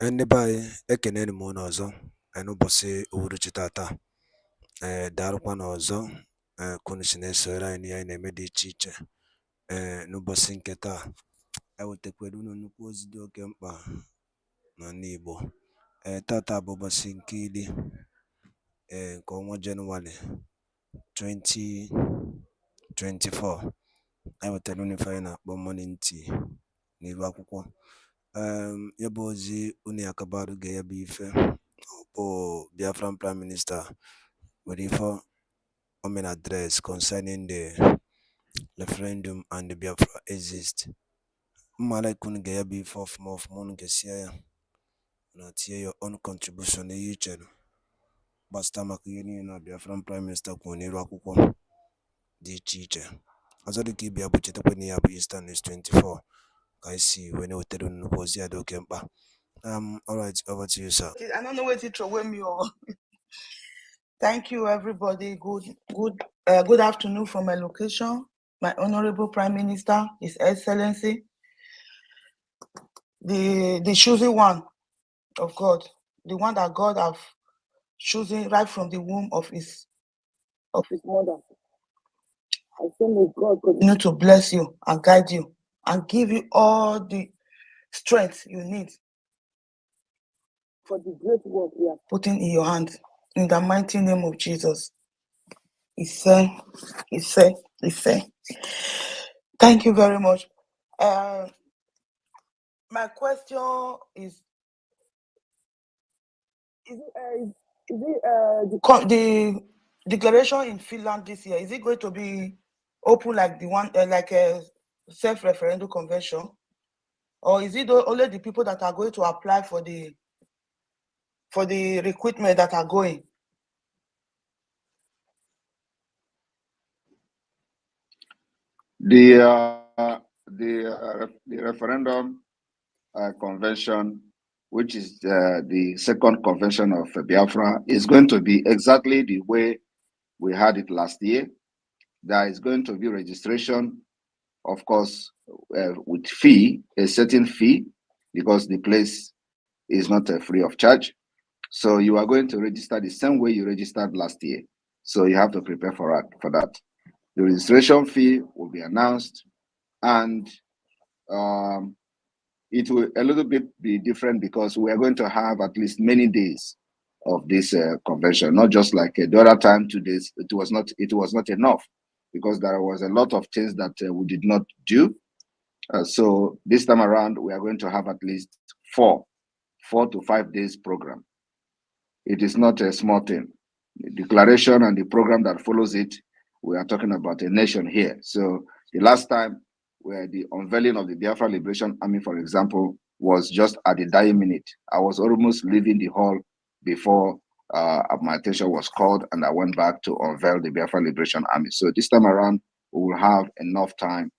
Ndị be anyị ekeneni m unu ọzọ n'ụbọchị uhuruchi tata. Daalụkwanụ ọzọ ka unu si na-esonyere anyị n'ihe anyị na-eme dị iche iche. N'ụbọchị nke taa ewetakwara unu nnukwu ozi dị oke mkpa n'ala Igbo. Tata bụ ụbọchị nke iri nke ọnwa Jenụwarị 2024. Ewetara unu ife anyị na-akpọ morning tea n'iru akwụkwọ. Ya bụ ozi unu yakabaru ga ya bụ ife bụ Biafran Prime Minister nwere ife o mere address concerning the referendum and the Biafra exist. Mmara unu ga ya bụ ife ọfụma unu ga-esie ya na tie your own contribution n'ihe i chere gbasịta maka ihe niile na Biafran Prime Minister kwuru n'iru akwụkwọ dị iche iche. Ọzọ dịka ịbịa bụ chetakwa na ya bụ Easter News 24 ka anyị si wee na-wetara nnukwu ozi ya dị oke mkpa. All right, over to you, sir. I don't know where to throw me or. Thank you, everybody. Good afternoon from my location. My Honorable Prime Minister, His Excellency, the chosen one of God, the one that God have chosen right from the womb of his mother. I say may God continue to bless you and guide you and give you all the strength you need for the great work we are putting in your hands. In the mighty name of Jesus. He said. Thank you very much. My question is the declaration in Finland this year, is it going to be open like the one like a self-referendum convention, or is it only the people that are going to apply for the recruitment that are going? The referendum convention, which is the second convention of Biafra, is going to be exactly the way we had it last year. There is going to be registration, of course, with fee, a certain fee, because the place is not free of charge. So you are going to register the same way you registered last year. So you have to prepare for that. The registration fee will be announced, and it will a little bit be different because we are going to have at least many days of this convention, not just like the other time, 2 days. It was not enough because there was a lot of things that we did not do. So this time around, we are going to have at least 4 to 5 days program. It is not a small thing. The declaration and the program that follows it, we are talking about a nation here. So the last time where the unveiling of the Biafra Liberation Army, for example, was just at the dying minute. I was almost leaving the hall before my attention was called, and I went back to unveil the Biafra Liberation Army. So this time around, we will have enough time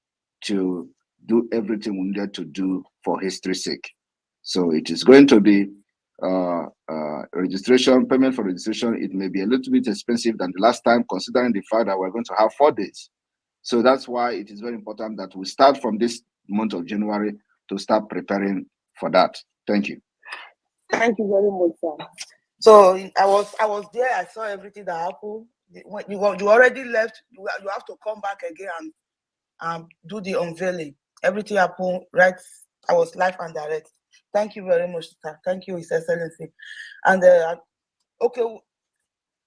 to do everything we needed to do for history's sake. So it is going to be registration, payment for registration. It may be a little bit expensive than the last time, considering the fact that we're going to have 4 days. So that's why it is very important that we start from this month of January to start preparing for that. Thank you. Thank you very much, sir. So I was there. I saw everything that happened. You already left. You have to come back again and do the unveiling. Everything happened right. I was live and direct. Thank you very much, sir. Thank you, His Excellency. And okay,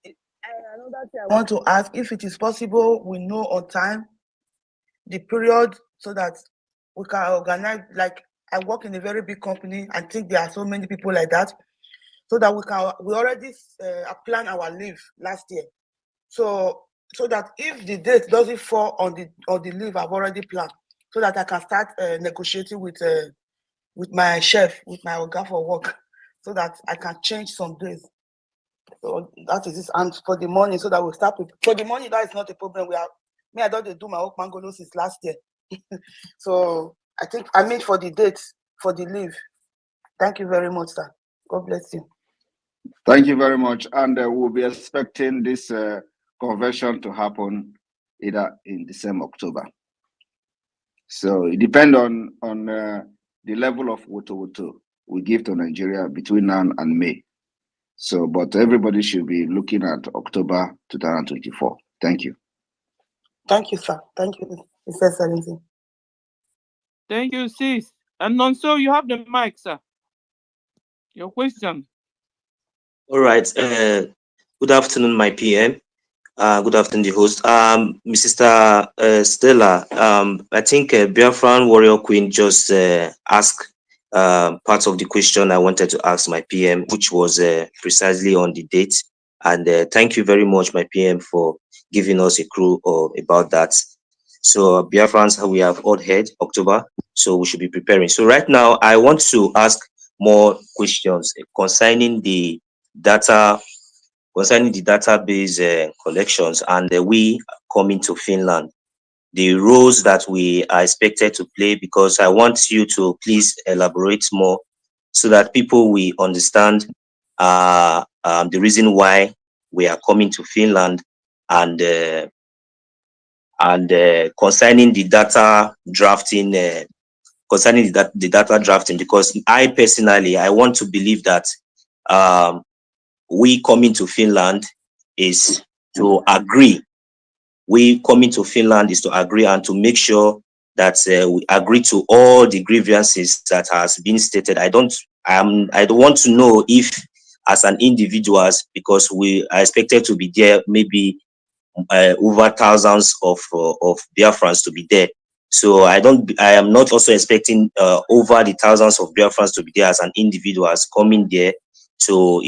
another thing I want to ask, if it is possible, we know on time the period so that we can organize. Like, I work in a very big company. I think there are so many people like that, so that we already plan our leave last year. So that if the date doesn't fall on the leave I've already planned, so that I can start negotiating with my chef, with my organ for work, so that I can change some days. So that is it. And for the money, so that we'll start with. For the money, that is not a problem. I don't do my own mangolo since last year. So I mean for the date, for the leave. Thank you very much, sir. God bless you. Thank you very much. And we'll be expecting this convention to happen either in the same October. So it depends on the level of Woto. we give to Nigeria between now and May. So, but everybody should be looking at October 2024. Thank you. Thank you, sir. Thank you, Mr. Excellency. Thank you, sis. And Nonso, you have the mic, sir. Your question. All right. Good afternoon, my PM. Good afternoon, the host. Sister Stella. I think Biafran Warrior Queen just asked part of the question I wanted to ask my PM, which was precisely on the date. And thank you very much, my PM, for giving us a clue about that. So Biafrans, we have all heard October, so we should be preparing. So right now, I want to ask more questions concerning the data, concerning the database collections, and we coming to Finland, the roles that we are expected to play, because I want you to please elaborate more so that people will understand the reason why we are coming to Finland, and concerning the data drafting, the data drafting, because I personally, I want to believe that we coming to Finland is to agree. We coming to Finland is to agree and to make sure that we agree to all the grievances that has been stated. I don't want to know if, as an individuals, because we are expected to be there, maybe over thousands of Biafrans to be there. So I am not also expecting over the thousands of Biafrans to be there as an individuals coming there to,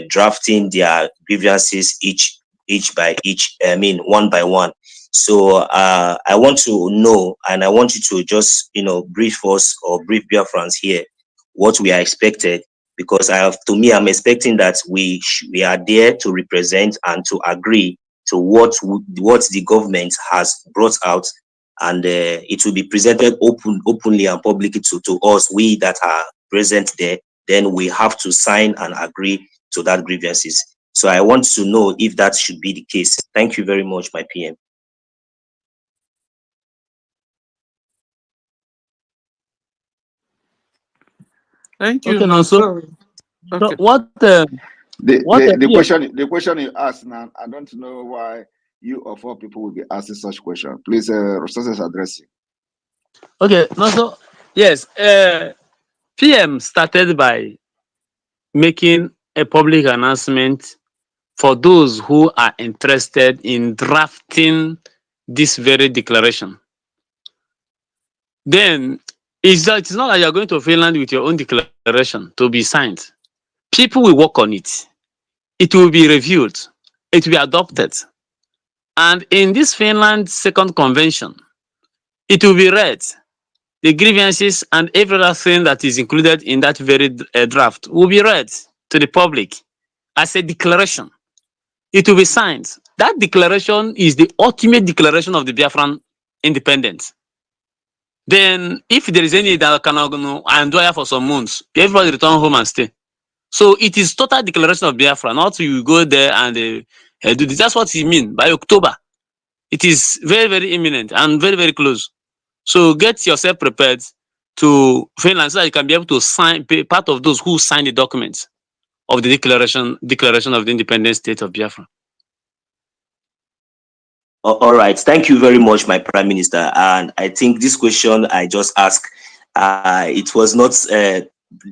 drafting their grievances each by each, one by one. So I want to know, and I want you to just, brief us or brief Biafrans here what we are expected, because I'm expecting that we are there to represent and to agree to what the government has brought out, and it will be presented openly and publicly to us, we that are present there. Then we have to sign and agree to that grievances. So I want to know if that should be the case. Thank you very much, my PM. Thank you, Okay, Nonso. so Okay. The question you asked now, I don't know why you of all people will be asking such question. Please, resources address you. Okay, so yes, PM started by making a public announcement for those who are interested in drafting this very declaration. Then it's not like you're going to Finland with your own declaration to be signed. People will work on it. It will be reviewed. It will be adopted. And in this Finland second convention, it will be read. The grievances and every other thing that is included in that very draft will be read to the public as a declaration. It will be signed. That declaration is the ultimate declaration of the Biafran independence. Then, if there is any that can endure for some months, everybody return home and stay. So it is total declaration of Biafra, not you go there and do this. That's what it means by October. It is very, very imminent and very, very close. So get yourself prepared to Finland so that you can be able to be part of those who sign the documents of the declaration of the independent state of Biafra. All right. Thank you very much, my Prime Minister. And I think this question I just asked, it was not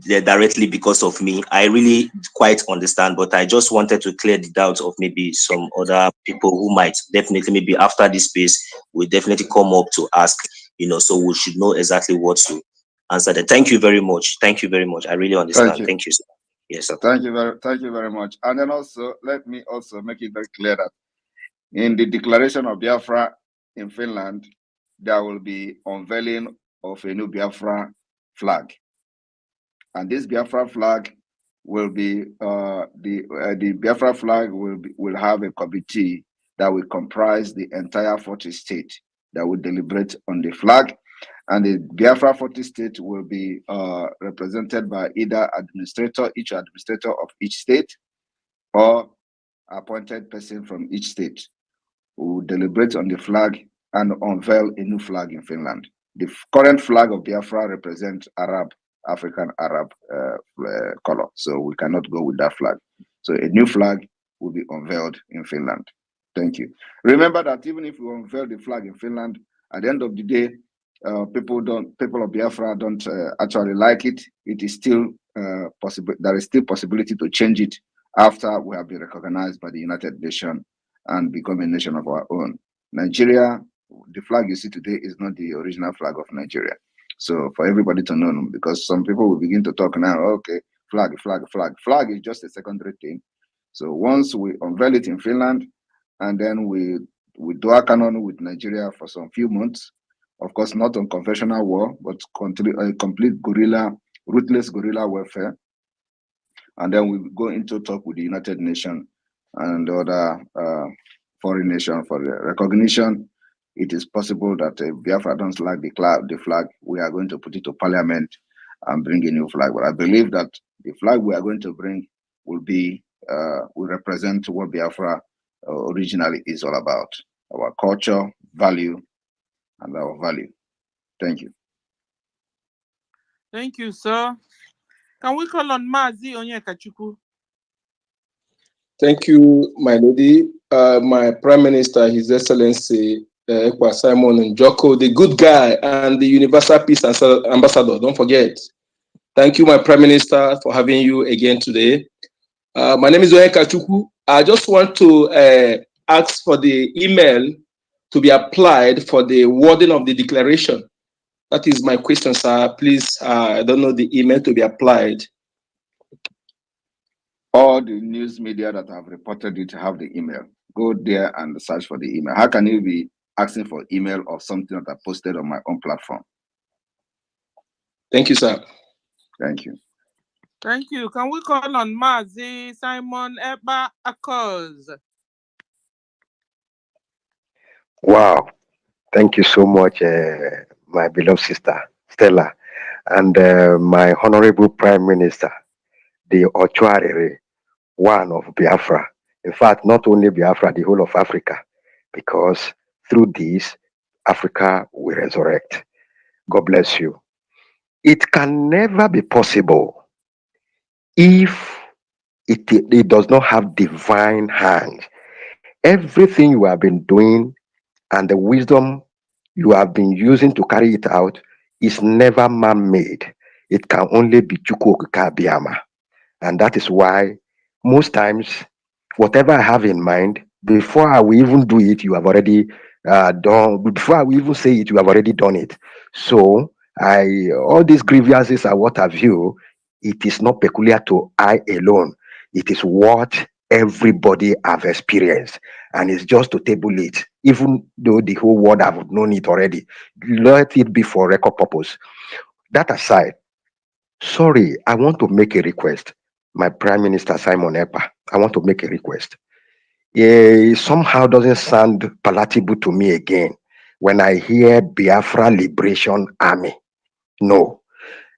directly because of me. I really quite understand, but I just wanted to clear the doubt of maybe some other people who might definitely, maybe after this space, will definitely come up to ask, so we should know exactly what to answer that. Thank you very much. Thank you very much. I really understand. Thank you, sir. Yes, sir. Thank you very much. And then also, let me also make it very clear that in the declaration of Biafra in Finland, there will be unveiling of a new Biafra flag. And this Biafra flag will be the Biafra flag will have a committee that will comprise the entire 40 states that will deliberate on the flag, and the Biafra 40 state will be represented by either each administrator of each state, or appointed person from each state who will deliberate on the flag and unveil a new flag in Finland. The current flag of Biafra represents Arab African Arab color. So we cannot go with that flag. So a new flag will be unveiled in Finland. Thank you. Remember that even if we unveil the flag in Finland, at the end of the day, people of Biafra don't actually like it. It is still possible. There is still possibility to change it after we have been recognized by the United Nations and become a nation of our own. Nigeria, the flag you see today is not the original flag of Nigeria. So for everybody to know, because some people will begin to talk now, okay, flag. Flag is just a secondary thing. So once we unveil it in Finland, and then we do our canon with Nigeria for some few months, of course, not on conventional war, but complete guerrilla, ruthless guerrilla warfare. And then we go into talk with the United Nations and other foreign nations for the recognition. It is possible that if Biafra don't like the flag, we are going to put it to parliament and bring a new flag. But I believe that the flag we are going to bring will represent what Biafra originally is all about: our culture, value, and our value. Thank you. Thank you, sir. Can we call on Mazi Onyekachukwu? Thank you, my lady. My Prime Minister, His Excellency Ekwa Simon Njoko, the good guy and the Universal Peace Ambassador, don't forget. Thank you, my Prime Minister, for having you again today. My name is Onyekachukwu. I just want to ask for the email to be applied for the wording of the declaration. That is my question, sir. Please, I don't know the email to be applied. All the news media that have reported it have the email. Go there and search for the email. How can you be asking for email of something that I posted on my own platform? Thank you, sir. Thank you. Thank you. Can we call on Mazi Simon Eba Akos? Wow. Thank you so much, my beloved sister, Stella, and my honorable Prime Minister, the Ochuarere, one of Biafra. In fact, not only Biafra, the whole of Africa, because through this, Africa will resurrect. God bless you. It can never be possible if it does not have divine hand. Everything you have been doing and the wisdom you have been using to carry it out is never man-made. It can only be Chukwuokike. And that is why most times, whatever I have in mind, before I will even do it, you have already done. Before I will even say it, you have already done it. So all these grievances are what have you. It is not peculiar to I alone. It is what everybody have experienced, and it's just to table it, even though the whole world have known it already. Let it be for record purpose. That aside, sorry, I want to make a request. My Prime Minister Simon Ekpa, I want to make a request. It somehow doesn't sound palatable to me again when I hear Biafra Liberation Army. No,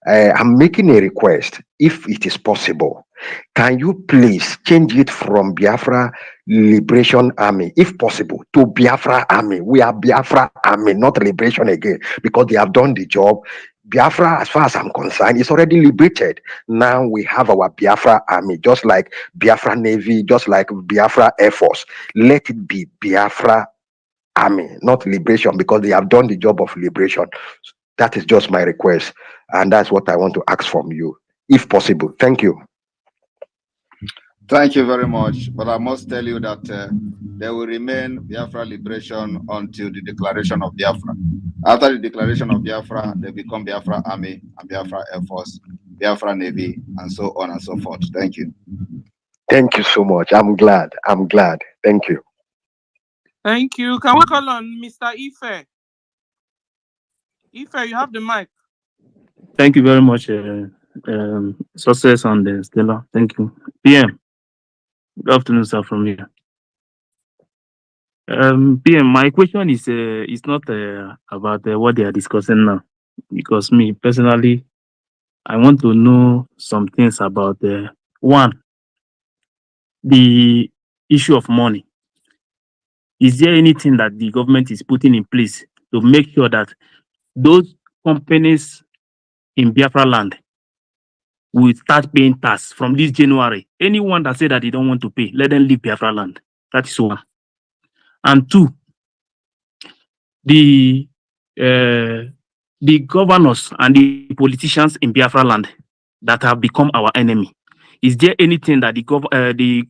I'm making a request, if it is possible. Can you please change it from Biafra Liberation Army, if possible, to Biafra Army? We are Biafra Army, not Liberation again, because they have done the job. Biafra, as far as I'm concerned, is already liberated. Now we have our Biafra Army, just like Biafra Navy, just like Biafra Air Force. Let it be Biafra Army, not Liberation, because they have done the job of liberation. That is just my request, and that's what I want to ask from you, if possible. Thank you. Thank you very much. But I must tell you that there will remain Biafra liberation until the declaration of Biafra. After the declaration of Biafra, they become Biafra Army and Biafra Air Force, Biafra Navy, and so on and so forth. Thank you. Thank you so much. I'm glad. Thank you. Thank you. Can we call on Mr. Ife? Ife, you have the mic. Thank you very much. Success on the Stella. Thank you. PM. Good afternoon, sir, from here. PM, my question is not about what they are discussing now, because me personally, I want to know some things about one, the issue of money. Is there anything that the government is putting in place to make sure that those companies in Biafra land we start paying tax from this January. Anyone that say that they don't want to pay, let them leave Biafra land. That is one. And two, the governors and the politicians in Biafra land that have become our enemy. Is there anything that the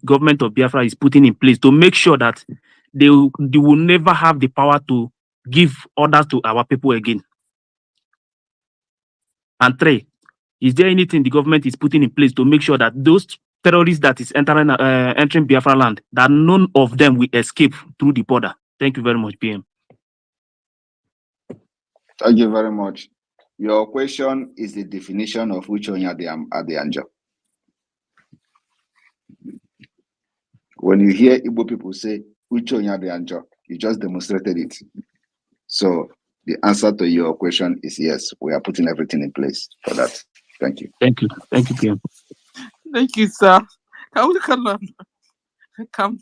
government of Biafra is putting in place to make sure that they will never have the power to give orders to our people again? And three, is there anything the government is putting in place to make sure that those terrorists that is entering Biafra land, that none of them will escape through the border? Thank you very much, PM. Thank you very much. Your question is the definition of which one are the Anjo. When you hear Igbo people say which one are the Anjo, you just demonstrated it. So the answer to your question is yes. We are putting everything in place for that. Thank you. Thank you. Thank you, PM. Thank you, sir. Can we come on? Come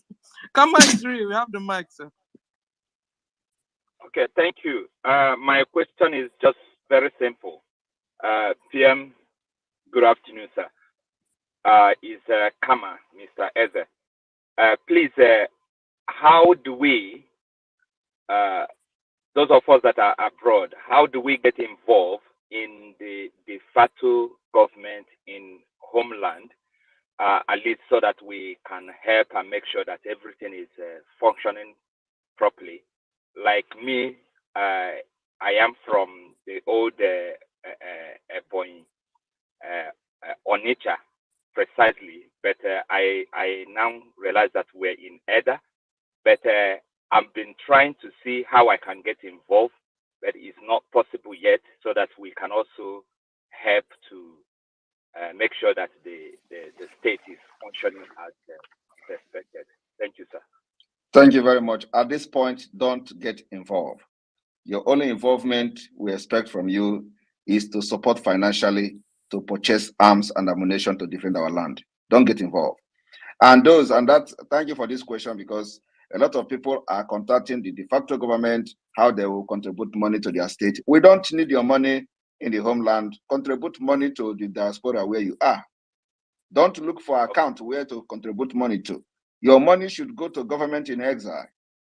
on, Israel. We have the mic, sir. Okay, thank you. My question is just very simple. PM, good afternoon, sir. Is Kama, Mr. Eze. Please, how do we, those of us that are abroad, how do we get involved in the de facto government in homeland, at least so that we can help and make sure that everything is functioning properly? Like me, I am from the old Ebonyi, Onitsha, precisely, but I now realize that we're in Eda, but I've been trying to see how I can get involved, but it's not possible yet, so that we can also help to make sure that the state is functioning as expected. Thank you, sir. Thank you very much. At this point, don't get involved. Your only involvement we expect from you is to support financially to purchase arms and ammunition to defend our land. Don't get involved. And thank you for this question, because a lot of people are contacting the de facto government, how they will contribute money to their state. We don't need your money in the homeland. Contribute money to the diaspora where you are. Don't look for account where to contribute money to. Your money should go to government in exile.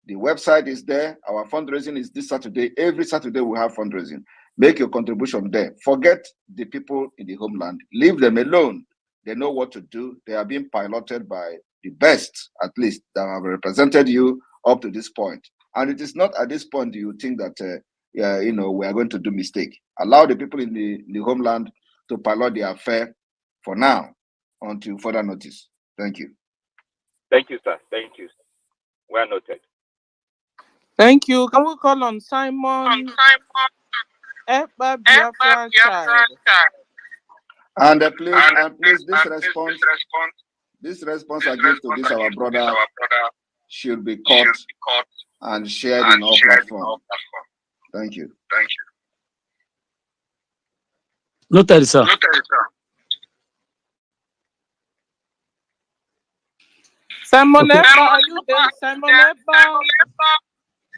The website is there. Our fundraising is this Saturday. Every Saturday we have fundraising. Make your contribution there. Forget the people in the homeland. Leave them alone. They know what to do. They are being piloted by the best, at least, that have represented you up to this point. And it is not at this point do you think that we are going to do mistake. Allow the people in the homeland to pilot the affair for now until further notice. Thank you. Thank you, sir. Thank you. Well noted. Thank you. Can we call on Simon Ekpa Biafra child? And please, this response I give to this our brother should be caught and shared in all platforms. Thank you. Noted, sir. Simon Ekpa, are you there? Simon Ekpa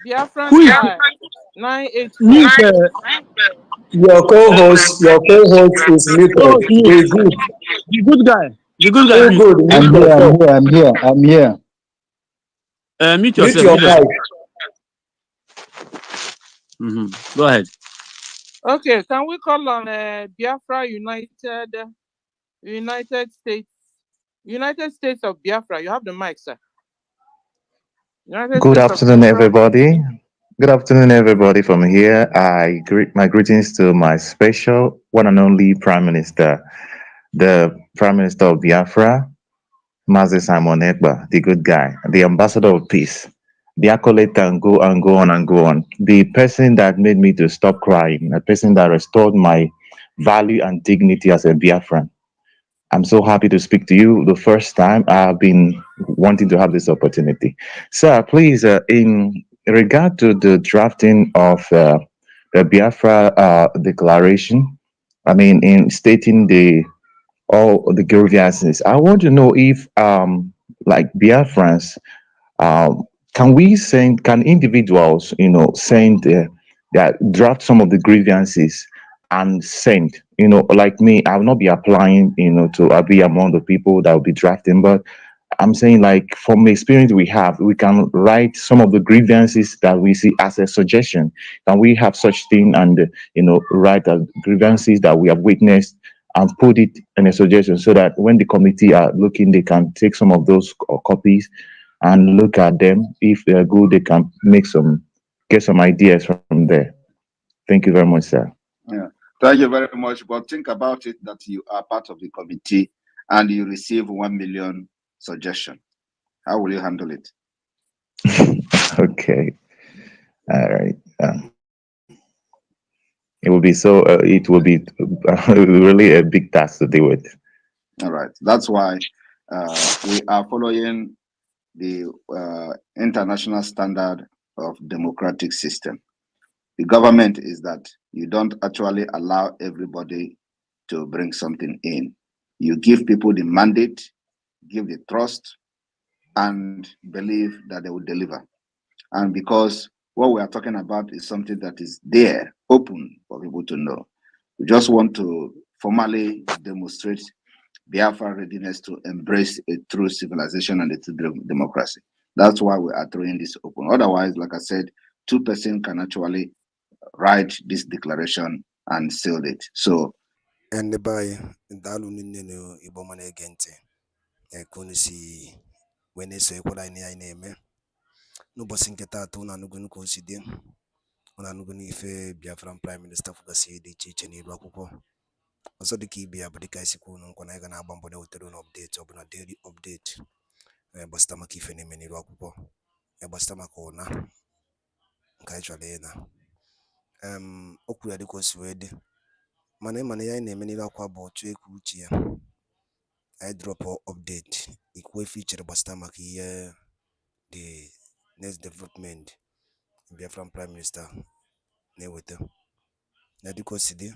Biafra child. 984. Mute, your co-host is muted. He's good. The good guy. The good guy. Too good. I'm here. Mute Mute yourself. your mic. Go ahead. Okay, can we call on Biafra United States of Biafra? You have the mic, sir. Good afternoon, everybody. Good afternoon, everybody from here. I greet my greetings to my special one and only Prime Minister, the Prime Minister of Biafra, Mazi Simon Ekpa, the good guy, the ambassador of peace, the accolade can go and go on and go on. The person that made me to stop crying, the person that restored my value and dignity as a Biafran. I'm so happy to speak to you the first time. I've been wanting to have this opportunity. Sir, please, in regard to the drafting of the Biafra declaration, I mean, in stating all the grievances, I want to know if, like Biafrans, can individuals, send that draft some of the grievances and send like me, I will not be applying, to be among the people that will be drafting, but I'm saying, like, from the experience we have, we can write some of the grievances that we see as a suggestion. Can we have such thing and, write grievances that we have witnessed and put it in a suggestion so that when the committee are looking, they can take some of those copies and look at them. If they're good, they can get some ideas from there. Thank you very much, sir. Yeah. Thank you very much. But think about it that you are part of the committee and you receive 1 million suggestion. How will you handle it? Okay. All right. It will be really a big task to deal with. All right. That's why we are following the international standard of democratic system. The government is that you don't actually allow everybody to bring something in. You give people the mandate, give the trust, and believe that they will deliver. And because what we are talking about is something that is there, open for people to know. We just want to formally demonstrate Biafra readiness to embrace a true civilization and a true democracy. That's why we are throwing this open. Otherwise, like I said, 2% can actually write this declaration and seal it. So, and by daalụ nne na Igbo ma na-ege ntị ka unu si wee na-eso ekwela anyị anyị na-eme n'ụbọchị nke taata. Unu anụgo ka o si dị, unu anụgo ife Biafran Prime Minister kwugasị dị iche iche n'ilu akwụkwọ. Ọzọ dịka ibe ya bụ dịka isi kwuo unu nkwa na anyị ga na-agba mbọ na-ewetara unu ọpdeti ọbụla daily update gbasịta maka ife na-eme n'ilu akwụkwọ, gbasịta maka ụna nke anyị chọrọ ịna o kwuru ya dịka o si wee dị, mana ịma na ihe anyị na-eme n'ilu akwụkwọ bụ otu ekwu uche ya. I drop update ikwu efe ichere gbasịta maka ihe the next development Biafran Prime Minister na-eweta na dịka o si dị.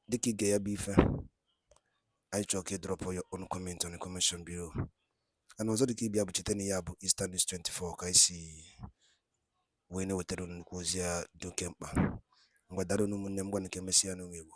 Dịka ige ya bụ ife, anyị chọrọ ka ị drop your own comment on the comment below. And ọzọ dịka ịbịa bụ cheta na ya bụ Eastern News 24 ka anyị si wee na-ewetara nnukwu ozi ya dị oke mkpa. Ngwa dara ụmụnne m, gwa nke emesịa n'ụmụ Igbo.